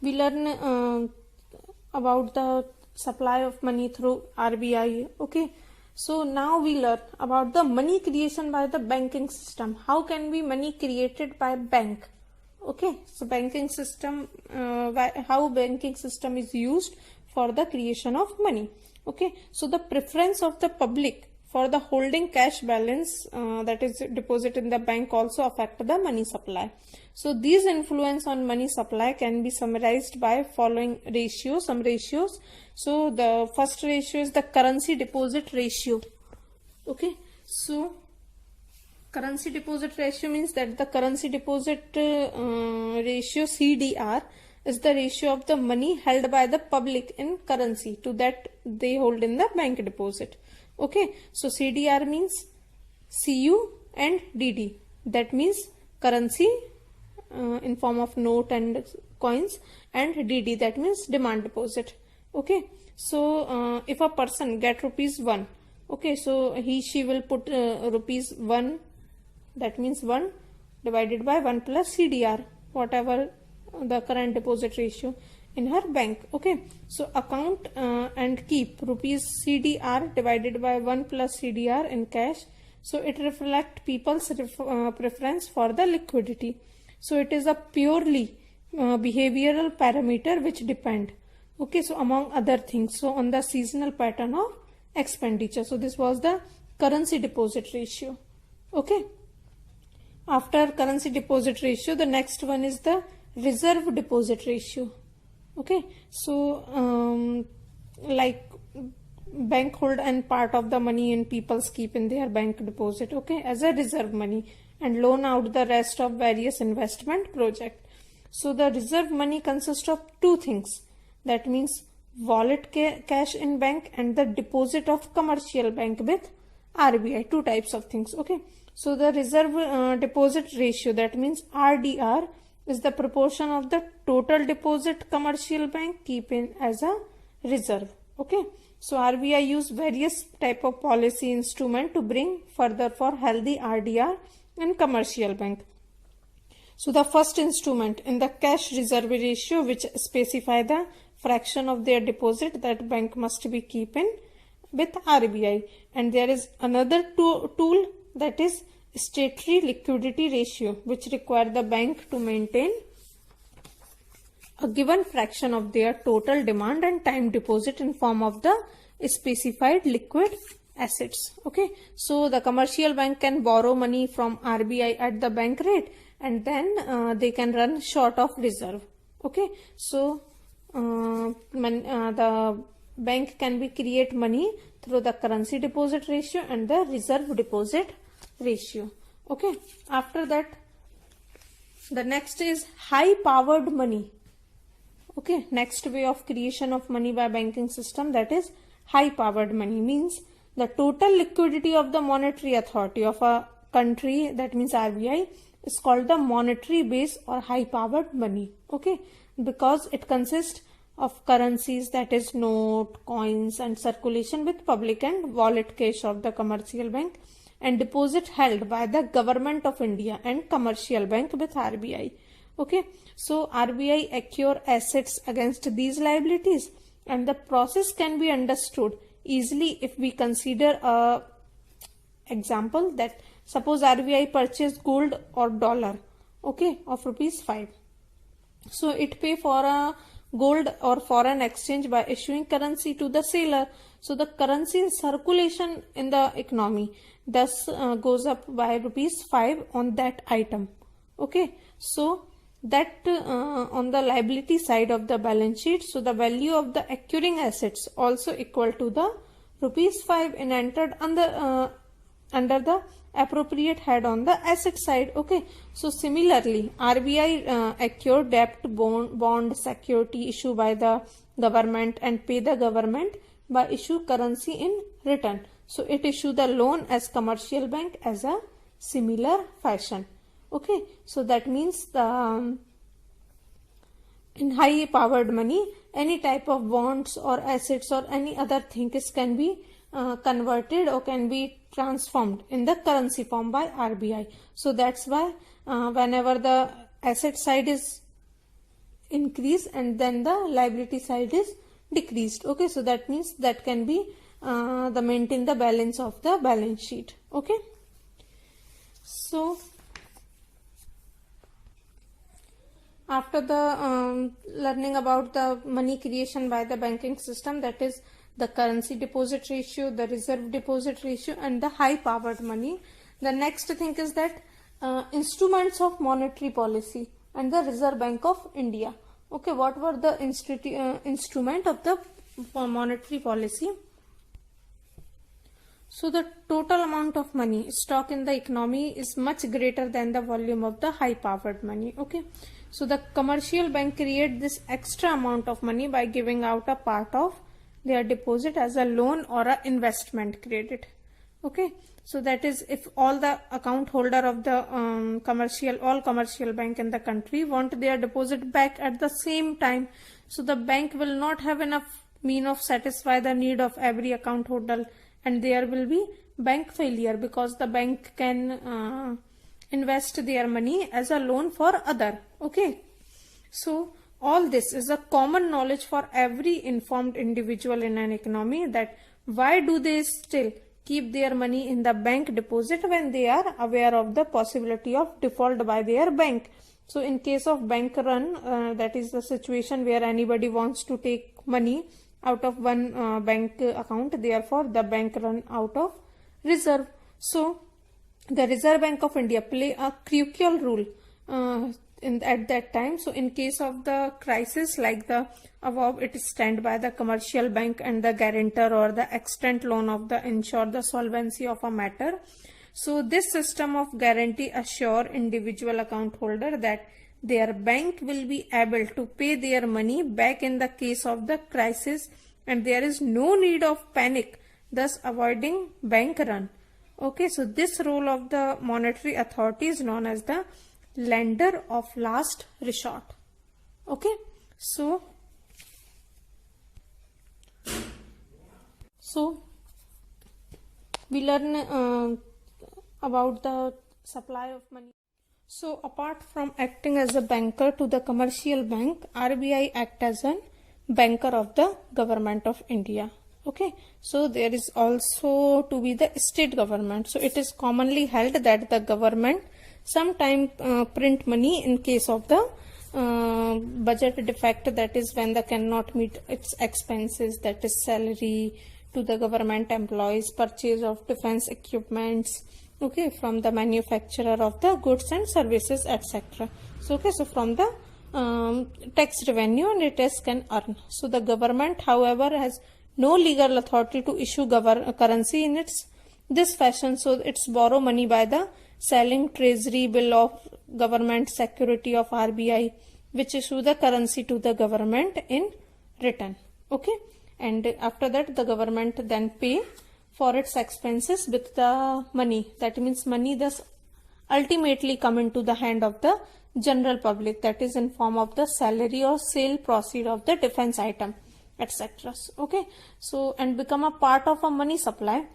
we learn about the supply of money through RBI. Okay, so now we learn about the money creation by the banking system. How can be money created by bank? Okay, so banking system, how banking system is used for the creation of money. Okay, so the preference of the public for the holding cash balance that is deposit in the bank also affect the money supply. So these influence on money supply can be summarized by following ratios, some ratios. So the first ratio is the currency deposit ratio. Okay, so currency deposit ratio means that the currency deposit ratio CDR is the ratio of the money held by the public in currency to that they hold in the bank deposit. Okay, so CDR means CU and DD. That means currency in form of note and coins, and DD, that means demand deposit. Okay, so if a person get rupees 1, okay, so she will put rupees 1, that means 1 divided by 1 plus CDR, whatever the current deposit ratio in her bank. Okay, so account and keep rupees CDR divided by 1 plus CDR in cash. So it reflect people's preference for the liquidity. So it is a purely behavioral parameter which depend, okay, so among other things, so on the seasonal pattern of expenditure. So this was the currency deposit ratio. Okay, after currency deposit ratio, the next one is the reserve deposit ratio. Okay, so like bank hold and part of the money in people's keep in their bank deposit, okay, as a reserve money, and loan out the rest of various investment project. So the reserve money consists of two things, that means wallet cash in bank and the deposit of commercial bank with RBI, two types of things. Okay, so the reserve deposit ratio, that means RDR, is the proportion of the total deposit commercial bank keep in as a reserve. Okay, so RBI use various type of policy instrument to bring further for healthy RDR in commercial bank. So the first instrument in the cash reserve ratio, which specify the fraction of their deposit that bank must be keeping with RBI, and there is another tool, that is statutory liquidity ratio, which require the bank to maintain a given fraction of their total demand and time deposit in form of the specified liquid assets. Okay, so the commercial bank can borrow money from RBI at the bank rate, and then they can run short of reserve. Okay, so the bank can be create money through the currency deposit ratio and the reserve deposit ratio. Okay, after that the next is high powered money. Okay, next way of creation of money by banking system, that is high powered money, means the total liquidity of the monetary authority of a country, that means RBI, is called the monetary base or high powered money. Okay, because it consists of currencies, that is note, coins and circulation with public and wallet cash of the commercial bank, and deposit held by the government of India and commercial bank with RBI. Okay, so RBI acquire assets against these liabilities, and the process can be understood easily if we consider a example, that suppose RBI purchased gold or dollar, okay, of rupees 5. So it pay for a gold or foreign exchange by issuing currency to the seller. So the currency circulation in the economy thus goes up by rupees 5 on that item. Okay, so that on the liability side of the balance sheet, so the value of the acquiring assets also equal to the rupees 5 and entered under the appropriate head on the asset side. Okay, so similarly RBI acquire debt, bond, security issue by the government and pay the government by issue currency in return. So it issue the loan as commercial bank as a similar fashion. Okay, so that means the in high powered money, any type of bonds or assets or any other things can be converted or can be transformed in the currency form by RBI. So that's why whenever the asset side is increased and then the liability side is decreased. Okay, so that means that can be the maintain the balance of the balance sheet. Okay, so after the learning about the money creation by the banking system, that is the currency deposit ratio, the reserve deposit ratio, and the high powered money, the next thing is that instruments of monetary policy and the Reserve Bank of India. Okay, what were the instrument of the monetary policy? So the total amount of money stock in the economy is much greater than the volume of the high powered money. Okay, so the commercial bank create this extra amount of money by giving out a part of their deposit as a loan or a investment credit. Okay, so that is if all the account holder of the all commercial bank in the country want their deposit back at the same time, so the bank will not have enough mean of satisfy the need of every account holder, and there will be bank failure because the bank can invest their money as a loan for other. Okay, so all this is a common knowledge for every informed individual in an economy, that why do they still keep their money in the bank deposit when they are aware of the possibility of default by their bank. So in case of bank run, that is the situation where anybody wants to take money out of one bank account, therefore the bank run out of reserve. So the Reserve Bank of India play a crucial role at that time. So in case of the crisis like the above, it is stand by the commercial bank and the guarantor or the extant loan of the ensure the solvency of a matter. So this system of guarantee assure individual account holder that their bank will be able to pay their money back in the case of the crisis, and there is no need of panic, thus avoiding bank run. Okay, so this role of the monetary authority is known as the lender of last resort. Okay, so we learn about the supply of money. So apart from acting as a banker to the commercial bank, RBI act as a banker of the government of India. Okay, so there is also to be the state government. So it is commonly held that the government sometime print money in case of the budget defect, that is when they cannot meet its expenses, that is salary to the government employees, purchase of defense equipments, okay, from the manufacturer of the goods and services, etc. So okay, so from the tax revenue, and it is can earn. So the government, however, has no legal authority to issue currency in this fashion. So it's borrow money by the selling treasury bill of government security of RBI, which issue the currency to the government in return. Okay, and after that the government then pay for its expenses with the money. That means money thus ultimately come into the hand of the general public, that is in form of the salary or sale proceed of the defense item, etc. Okay, so and become a part of a money supply.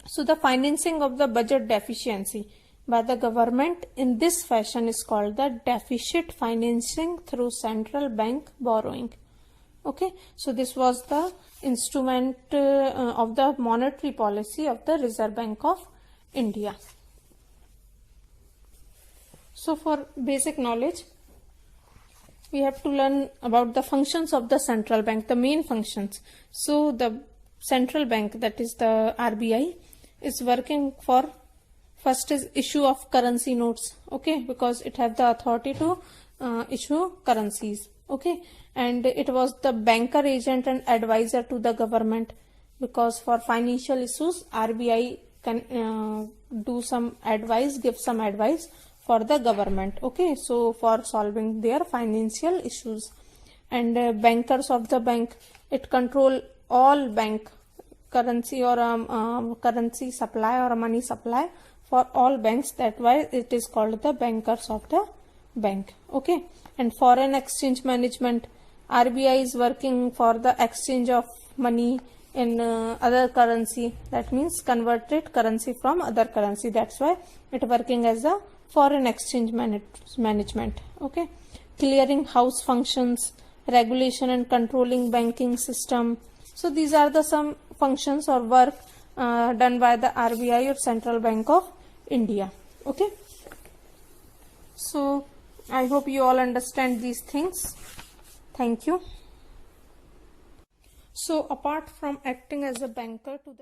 So the financing of the budget deficiency by the government in this fashion is called the deficit financing through central bank borrowing. Okay, so this was the instrument of the monetary policy of the Reserve Bank of India. So for basic knowledge, we have to learn about the functions of the central bank, the main functions. So the central bank, that is the RBI, is working for, first is issue of currency notes, okay, because it has the authority to issue currencies, okay, and it was the banker agent and advisor to the government, because for financial issues RBI can do some advice, give some advice for the government, okay, so for solving their financial issues. And bankers of the bank, it control all bank currency or currency supply or money supply for all banks. That why it is called the bankers of the bank. Okay, and foreign exchange management, RBI is working for the exchange of money in other currency, that means converted currency from other currency. That's why it working as a foreign exchange management. Okay, clearing house functions, regulation and controlling banking system. So these are the some functions or work done by the RBI or Central Bank of India. Okay. So I hope you all understand these things. Thank you. So apart from acting as a banker to the